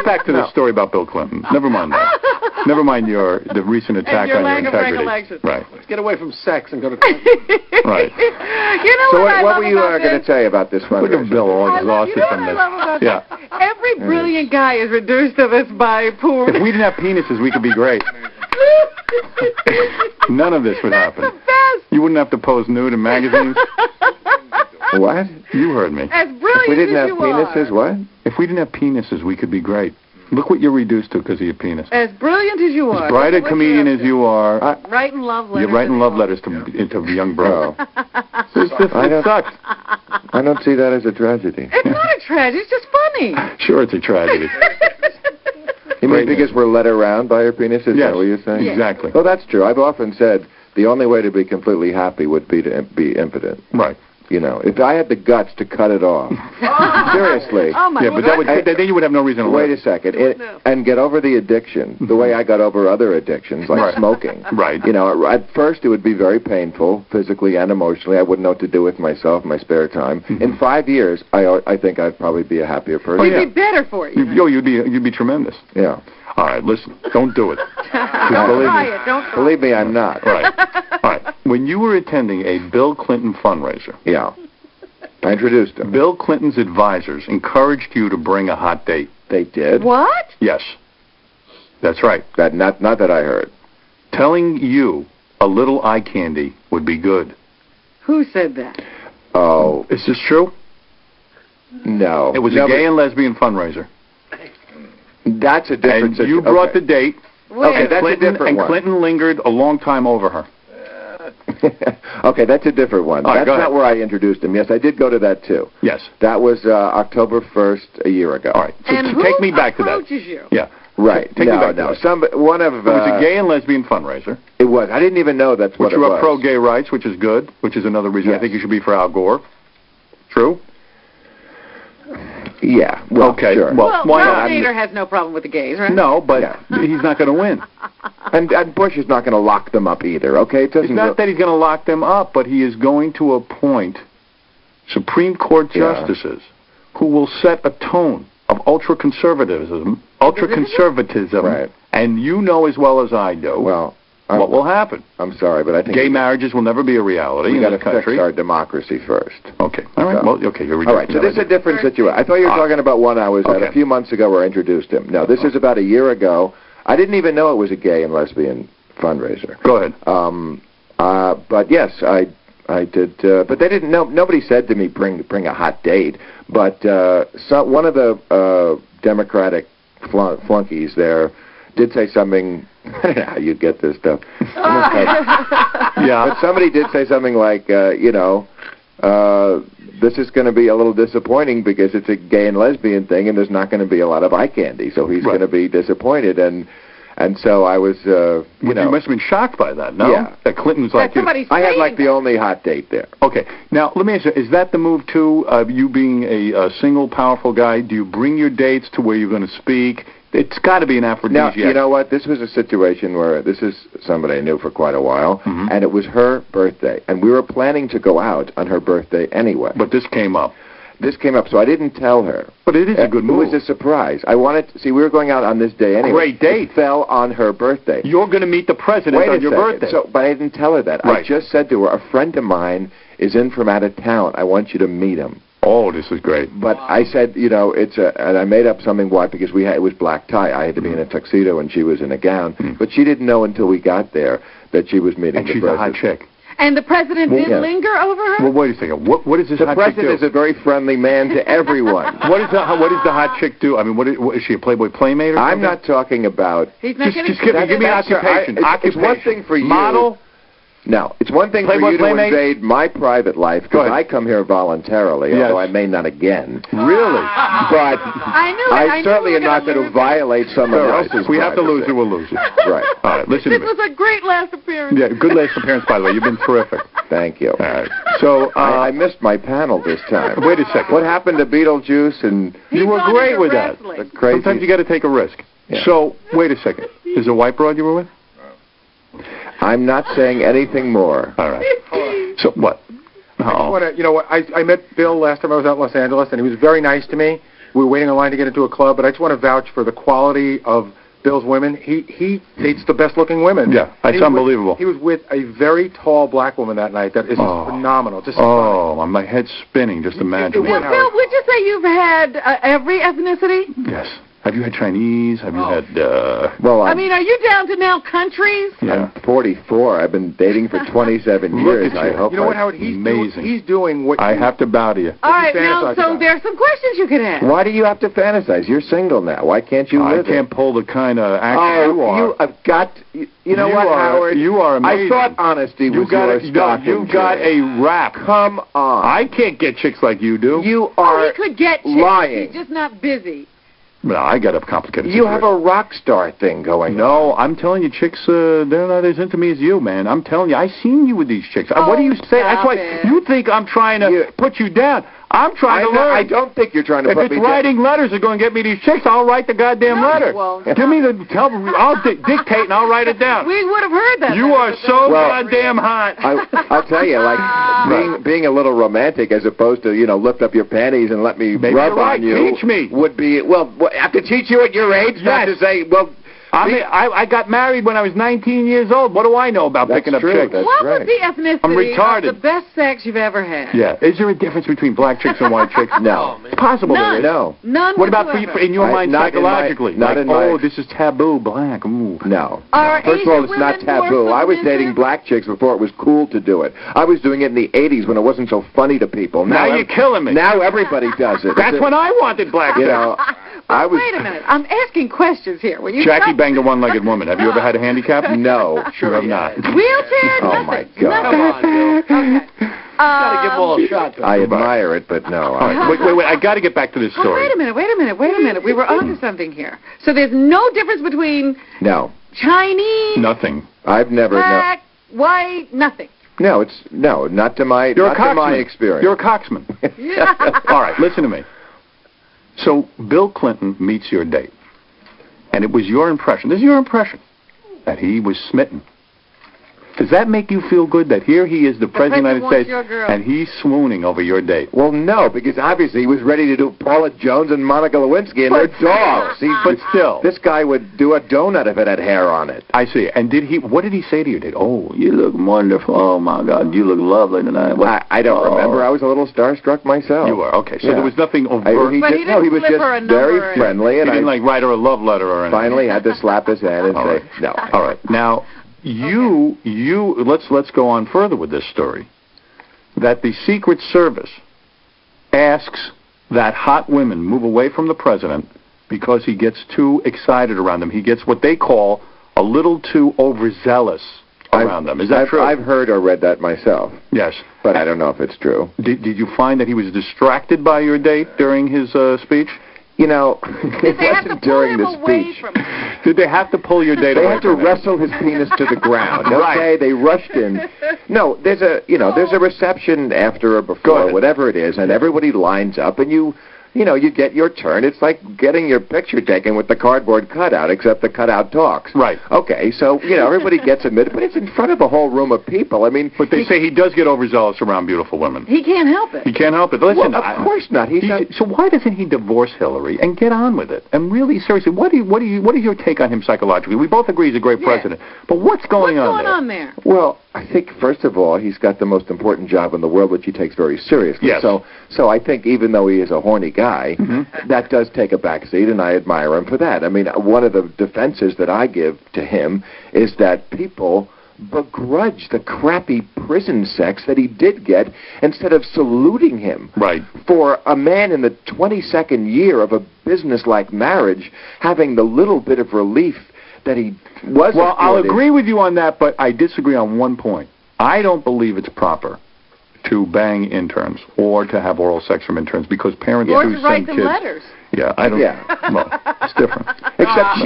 back to the story about Bill Clinton. Never mind that. Never mind the recent attack on your integrity. Right. Let's get away from sex and go to right. You know so what were you going to say about this Look at Bill all exhausted from this. Yeah. Every brilliant guy is reduced to this by poor. If we didn't have penises, we could be great. None of this would happen. That's the best. You wouldn't have to pose nude in magazines. What? You heard me. As brilliant if we didn't as have you penises, are. what? If we didn't have penises, we could be great. Look what you're reduced to because of your penis. As brilliant as you are. As bright a comedian as you are. Writing love letters. You're writing love letters to young bro. It sucks. I don't see that as a tragedy. It's not a tragedy. It's just funny. Sure, it's a tragedy. You mean because we're led around by our penises? Is that what you're saying? Yes. Exactly. Well, that's true. I've often said the only way to be completely happy would be to be impotent. Right. You know, if I had the guts to cut it off, seriously. Oh my but then you would have no reason to wait live. a second, and get over the addiction the way I got over other addictions, like smoking. Right. You know, at first it would be very painful, physically and emotionally. I wouldn't know what to do with myself in my spare time. In 5 years, I think I'd probably be a happier person. It'd be better for you. You'd be tremendous. Yeah. All right, listen, don't do it. Believe me, I'm not. Right. All right. When you were attending a Bill Clinton fundraiser, I introduced him. Bill Clinton's advisors encouraged you to bring a hot date. They did? What? Yes. That's right. Not that I heard. Telling you a little eye candy would be good. Who said that? Oh. Is this true? No. It was a gay and lesbian fundraiser. That's a different situation. And you brought the date. Okay, that's a different one. And Clinton lingered a long time over her. Okay, that's a different one. Right, that's not where I introduced him. Yes, I did go to that too. Yes. That was October 1st a year ago. All right. So and take me back to that. Approaches you? Yeah. Right. Take me back to that. It was a gay and lesbian fundraiser. It was. I didn't even know that's what it was. Which you are pro-gay rights, which is good, which is another reason I think you should be for Al Gore. True? Yeah. Well, okay. Sure. Well, why Ralph Nader has no problem with the gays, right? No, but he's not going to win. And Bush is not going to lock them up either, okay? It's not that he's going to lock them up, but he is going to appoint Supreme Court justices who will set a tone of ultra-conservatism, right. And you know as well as I do what will happen. I'm sorry, but I think gay marriages will never be a reality in this country. We got to fix our democracy first. Okay. All right. Well, okay. You're all right. So this is a different situation. I thought you were talking about one I was at a few months ago where I introduced him. No, this is about a year ago. I didn't even know it was a gay and lesbian fundraiser. Go ahead. But yes, I did. But they didn't know. Nobody said to me, "Bring a hot date." But one of the Democratic flunkies there did say something. I don't know how you get this stuff. But somebody did say something like, this is going to be a little disappointing because it's a gay and lesbian thing, and there's not going to be a lot of eye candy, so he's going to be disappointed. And so I was, you must have been shocked by that, no? Yeah. That Clinton was like, I had like the only hot date there. Okay. Now, let me ask you, is that the move, too, of you being a single, powerful guy? Do you bring your dates to where you're going to speak? It's got to be an aphrodisiac. Now, you know what? This was a situation where this is somebody I knew for quite a while, and it was her birthday. And we were planning to go out on her birthday anyway. But this came up. So I didn't tell her. But it is a good move. It was a surprise. I wanted to see, we were going out on this day anyway. Great date. It fell on her birthday. You're going to meet the president on your birthday. But I didn't tell her that. Right. I just said to her, a friend of mine is in from out of town. I want you to meet him. Oh, this is great. But I said, and I made up something because it was black tie. I had to be in a tuxedo and she was in a gown. But she didn't know until we got there that she was meeting the president. And she's a hot chick. And the president did linger over her? Well, wait a second. What is this hot chick do? The president is a very friendly man to everyone. What does the hot chick do? I mean, what is she, a Playboy Playmate or something? I'm not talking about... He's not just give me an occupation. It's one thing for you... Model? No, it's one thing Playboy for you Playmate? to invade my private life, because I come here voluntarily, although I may not again. Really? But I certainly am not going to violate someone else's If we have to lose it, we'll lose it. Right. All right, listen to me. This was a great last appearance. Yeah, good last appearance, by the way. You've been terrific. Thank you. All right. So, I missed my panel this time. Wait a second. What happened to Beetlejuice? And you were great with that. Sometimes you got to take a risk. Yeah. So, wait a second. Is it a white broad you were with? I'm not saying anything more. All right. So, what? I met Bill last time I was out in Los Angeles, and he was very nice to me. we were waiting in line to get into a club, but I just want to vouch for the quality of Bill's women. He dates the best-looking women. Yeah, it's unbelievable. He was with a very tall black woman that night that is phenomenal. Just my head's spinning just imagining. Now, Bill, would you say you've had every ethnicity? Yes. Have you had Chinese? Have you had... Well, I mean, are you down to now countries? Yeah. I'm 44. I've been dating for 27 years. I hope. You know what, Howard? He's doing what... I have to bow to you. All right, now, so there's some questions you can ask. Why do you have to fantasize? You're single now. Why can't you live I can't pull the kind of action you are. You have got... You know what, Howard? You are amazing. I thought honesty was your stock. You got a rap. Come on. I can't get chicks like you do. You are he could get chicks. lying. He's just not busy. No, I got a complicated You situation. have a rock star thing going on. No, I'm telling you, chicks, they're not as into me as you, man. I'm telling you, I seen you with these chicks. What do you say? That's why you think I'm trying to put you down. I'm trying to learn. I don't think you're trying to put me down. If it's writing letters are going to get me these chicks, I'll write the goddamn letter. Give me I'll dictate and I'll write it down. We would have heard that. You are so goddamn hot. I'll tell you, like, being a little romantic as opposed to, lift up your panties and let me rub on you. Teach me. Would be, I have to teach you at your age, not to say, I got married when I was 19 years old. What do I know about picking up chicks? What was the ethnicity I'm retarded. of the best sex you've ever had? Yeah. Is there a difference between black chicks and white chicks? No. It's possible there is. No. None What about in your mind psychologically? This is taboo, black. Ooh. No. First of all, it's not taboo. I was dating black chicks before it was cool to do it. I was doing it in the 80s when it wasn't so funny to people. Now you're killing me. Now everybody does it. That's when I wanted black chicks. Wait a minute. I'm asking questions here. When you Jackie banged a one-legged woman. Have you ever had a handicap? No. Sure have not. Wheelchair? Oh, my God. Come on, Bill. Okay. Gotta give them all a shot. I admire it, but no. All right. Wait. I got to get back to this story. Wait a minute. We were onto something here. So there's no difference between Chinese, nothing. I've never black, white, nothing. No, not to my experience. You're a coxman. All right, listen to me. So Bill Clinton meets your date, and it was your impression. This is your impression that he was smitten. Does that make you feel good that here he is, the President of the United States, and he's swooning over your date? Well, no, because obviously he was ready to do Paula Jones and Monica Lewinsky and their dogs. But still. This guy would do a donut if it had hair on it. I see. And what did he say to your date? Oh, you look wonderful. Oh, my God, you look lovely tonight. I don't remember. I was a little starstruck myself. You were? Okay, so there was nothing overt. He was just very friendly. And he didn't, write her a love letter or anything. Finally had to slap his hand and say, no. All right. Now... let's go on further with this story. That the Secret Service asks that hot women move away from the president because he gets too excited around them. He gets what they call a little too overzealous around them. Is that true? I've heard or read that myself. Yes. But I don't know if it's true. Did you find that he was distracted by your date during his speech? Did they have to pull him away from him? Did they have to pull your date away? They had to wrestle his penis to the ground. Okay, Right. They rushed in. No, there's a reception after or before, whatever it is, and everybody lines up, and you get your turn. It's like getting your picture taken with the cardboard cutout, except the cutout talks. Right. Okay, so, everybody gets admitted, but it's in front of a whole room of people. I mean... But they say he does get overzealous around beautiful women. He can't help it. He can't help it. Listen, of course not. So why doesn't he divorce Hillary and get on with it? And really, seriously, what is your take on him psychologically? We both agree he's a great president. But what's going on there? Well, I think, first of all, he's got the most important job in the world, which he takes very seriously. Yes. So I think even though he is a horny guy, that does take a backseat, and I admire him for that. I mean, one of the defenses that I give to him is that people begrudge the crappy prison sex that he did get instead of saluting him. Right. For a man in the 22nd year of a business-like marriage having the little bit of relief that he was. Well, I'll agree with you on that, but I disagree on one point. I don't believe it's proper to bang interns or to have oral sex from interns because parents or do to write send them kids. letters. Yeah, I don't. Yeah. Well, it's different. Except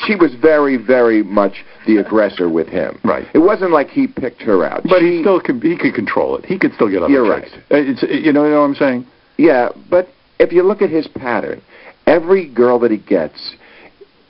she was very, very much the aggressor with him. Right. It wasn't like he picked her out. But he could control it. He could still get other You're chicks. right. You know what I'm saying? Yeah, but if you look at his pattern, every girl that he gets,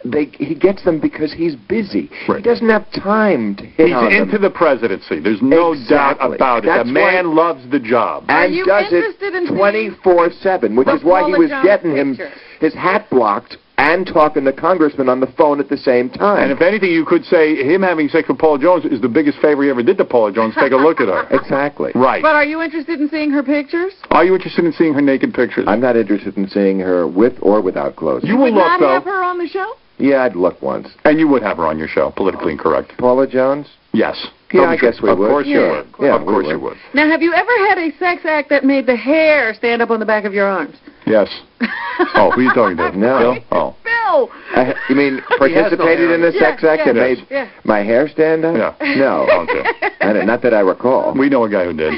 he gets them because he's busy. Right. He doesn't have time to hit on He's into them. the presidency. There's no doubt Exactly. about it. That's The man why- loves the job. Are And you does interested it in seeing 24/7, which the is why he Paula was Jones getting pictures? his hat blocked and talking to congressmen on the phone at the same time. And if anything, you could say him having sex with Paula Jones is the biggest favor he ever did to Paula Jones. Take a look at her. Exactly. Right. But are you interested in seeing her pictures? Are you interested in seeing her naked pictures? I'm not interested in seeing her with or without clothes. You would will look, not though. have her on the show? Yeah, I'd look once. And you would have her on your show, politically incorrect. Paula Jones? Yes. Yeah, I guess we Of would. course you Yeah, would. of course. Yeah, Of course we you would. would. Now, have you ever had a sex act that made the hair stand up on the back of your arms? Yes. Oh, who are you talking to? No. Bill? Oh. Bill! You mean participated in a sex act that made yeah. my hair stand up? Yeah. No. Okay. Not that I recall. We know a guy who did.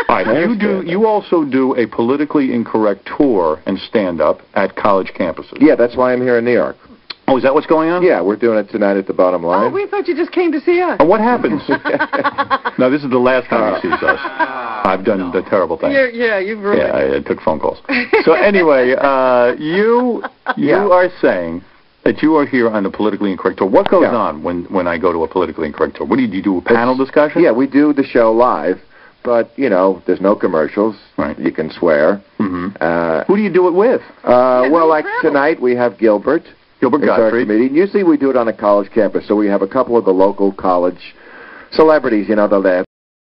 All right. You also do a politically incorrect tour and stand-up at college campuses. Yeah, that's why I'm here in New York. Oh, is that what's going on? Yeah, we're doing it tonight at the Bottom Oh, Line. we thought you just came to see us. And what happens? No, this is the last time he sees us. I've done the terrible thing. You've ruined Yeah, I took phone calls. So anyway, you are saying that you are here on the politically incorrect tour. What goes on when I go to a politically incorrect tour? What do you do? A panel discussion? Yeah, we do the show live, but there's no commercials. Right. You can swear. Mm-hmm. Who do you do it with? Well, like tonight we have Gilbert. Gilbert It's our Gottfried. comedian. Usually we do it on a college campus, so we have a couple of the local college celebrities, the